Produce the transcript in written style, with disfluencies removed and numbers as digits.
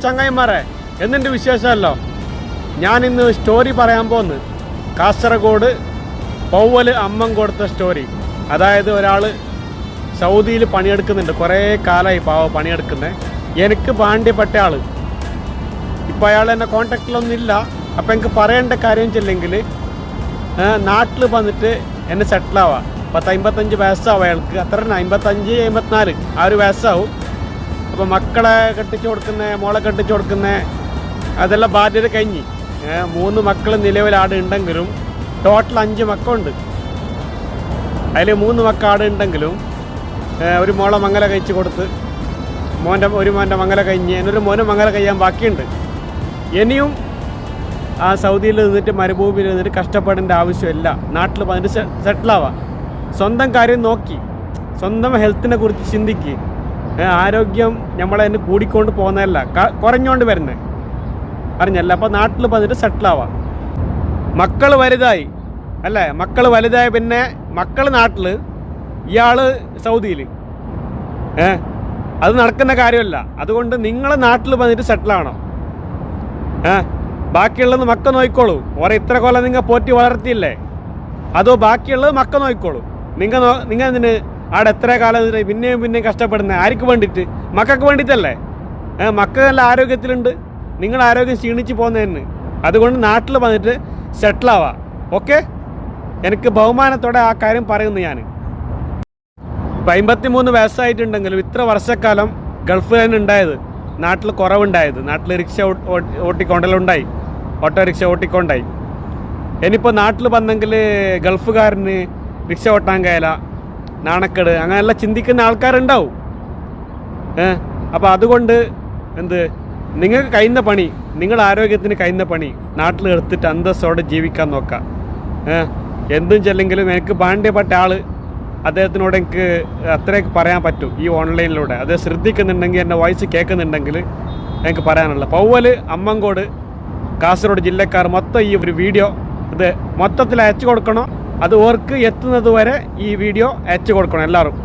ചങ്ങായിമാരെ, എന്തിൻ്റെ വിശേഷമല്ലോ. ഞാനിന്ന് സ്റ്റോറി പറയാൻ പോകുന്നു. കാസർഗോഡ് പൗവൽ അമ്മൻ കൊടുത്ത സ്റ്റോറി. അതായത് ഒരാൾ സൗദിയിൽ പണിയെടുക്കുന്നുണ്ട്, കുറേ കാലമായി പണിയെടുക്കുന്നത്. എനിക്ക് പാണ്ഡ്യപ്പെട്ട ആൾ. ഇപ്പോൾ അയാൾ എൻ്റെ കോൺടാക്റ്റിലൊന്നും ഇല്ല. അപ്പോൾ എനിക്ക് പറയേണ്ട കാര്യം വെച്ചില്ലെങ്കിൽ നാട്ടിൽ വന്നിട്ട് എന്നെ സെറ്റിലാവാം. 55 വയസ്സാവും അയാൾക്ക്. അത്ര 55 54 ആ ഒരു വയസ്സാവും. അപ്പോൾ മക്കളെ കെട്ടിച്ചു കൊടുക്കുന്ന, മോളെ കെട്ടിച്ചു കൊടുക്കുന്ന അതെല്ലാം ബാധ്യത കഴിഞ്ഞ് 3 മക്കൾ നിലവിൽ ആടെ ഉണ്ടെങ്കിലും ടോട്ടൽ 5 മക്കളുണ്ട്. അതിൽ 3 മക്കൾ ആടെ ഉണ്ടെങ്കിലും ഒരു മോളെ മംഗല കഴിച്ച് കൊടുത്ത് ഒരു മോൻ്റെ മംഗല കഴിഞ്ഞ് എന്നൊരു മോനെ മംഗല കഴിയാൻ ബാക്കിയുണ്ട്. ഇനിയും ആ സൗദിയിൽ നിന്നിട്ട് മരുഭൂമിയിൽ നിന്നിട്ട് കഷ്ടപ്പെടേണ്ട ആവശ്യമില്ല. നാട്ടിൽ വന്നിട്ട് സെറ്റിലാവാം. സ്വന്തം കാര്യം നോക്കി സ്വന്തം ഹെൽത്തിനെ കുറിച്ച് ചിന്തിക്കുക. ആരോഗ്യം നമ്മളെ തന്നെ കൂടിക്കൊണ്ട് പോകുന്നതല്ല, കുറഞ്ഞുകൊണ്ട് വരുന്നത് അറിഞ്ഞല്ല. അപ്പോൾ നാട്ടിൽ വന്നിട്ട് സെറ്റിലാവാം. മക്കൾ വലുതായി അല്ലേ, മക്കൾ വലുതായ പിന്നെ മക്കൾ നാട്ടിൽ, ഇയാൾ സൗദിയിൽ. അത് നടക്കുന്ന കാര്യമല്ല. അതുകൊണ്ട് നിങ്ങൾ നാട്ടിൽ വന്നിട്ട് സെറ്റിലാവണം. ബാക്കിയുള്ളത് മക്ക നോക്കിക്കോളൂ. ഓരോ ഇത്ര കൊല്ലം നിങ്ങൾ പോറ്റി വളർത്തിയില്ലേ, അതോ ബാക്കിയുള്ളത് മക്ക നോക്കിക്കോളൂ. നിങ്ങൾ ഇതിന് അവിടെ എത്ര കാലം പിന്നെയും കഷ്ടപ്പെടുന്നത് ആർക്ക് വേണ്ടിയിട്ട്? മക്കൾക്ക് വേണ്ടിയിട്ടല്ലേ. മക്ക നല്ല ആരോഗ്യത്തിലുണ്ട്, നിങ്ങൾ ആരോഗ്യം ക്ഷീണിച്ച് പോകുന്നതിന്. അതുകൊണ്ട് നാട്ടിൽ വന്നിട്ട് സെറ്റിലാവാം. ഓക്കെ, എനിക്ക് ബഹുമാനത്തോടെ ആ കാര്യം പറയുന്നു. ഞാൻ ഇപ്പം 53 വയസ്സായിട്ടുണ്ടെങ്കിലും ഇത്ര വർഷക്കാലം ഗൾഫിൽ തന്നെ ഉണ്ടായത്, നാട്ടിൽ കുറവുണ്ടായത്. നാട്ടിൽ റിക്ഷ ഓട്ടിക്കൊണ്ടെല്ലാം ഓട്ടോറിക്ഷ ഓട്ടിക്കൊണ്ടായി. ഇനിയിപ്പോൾ നാട്ടിൽ വന്നെങ്കിൽ ഗൾഫുകാരന് റിക്ഷ ഓട്ടാൻ കഴിയില്ല, നാണക്കേട്, അങ്ങനെയെല്ലാം ചിന്തിക്കുന്ന ആൾക്കാരുണ്ടാവും. അപ്പോൾ അതുകൊണ്ട് നിങ്ങൾക്ക് കഴിയുന്ന പണി, നിങ്ങളുടെ ആരോഗ്യത്തിന് കഴിയുന്ന പണി നാട്ടിൽ എടുത്തിട്ട് അന്തസ്സോടെ ജീവിക്കാൻ നോക്കാം. എന്തും ചെല്ലെങ്കിലും എനിക്ക് പാണ്ഡ്യപ്പെട്ട ആൾ, അദ്ദേഹത്തിനോട് എനിക്ക് അത്രയൊക്കെ പറയാൻ പറ്റും ഈ ഓൺലൈനിലൂടെ. അത് ശ്രദ്ധിക്കുന്നുണ്ടെങ്കിൽ, എൻ്റെ വോയിസ് കേൾക്കുന്നുണ്ടെങ്കിൽ എനിക്ക് പറയാനുള്ള. പൗവൽ അമ്മങ്കോട് കാസർഗോഡ് ജില്ലക്കാർ മൊത്തം ഈ ഒരു വീഡിയോ ഇത് മൊത്തത്തിൽ അയച്ചു കൊടുക്കണം. അത് ഓർക്ക് എത്തുന്നത് വരെ ഈ വീഡിയോ അയച്ചു കൊടുക്കണം എല്ലാവരും.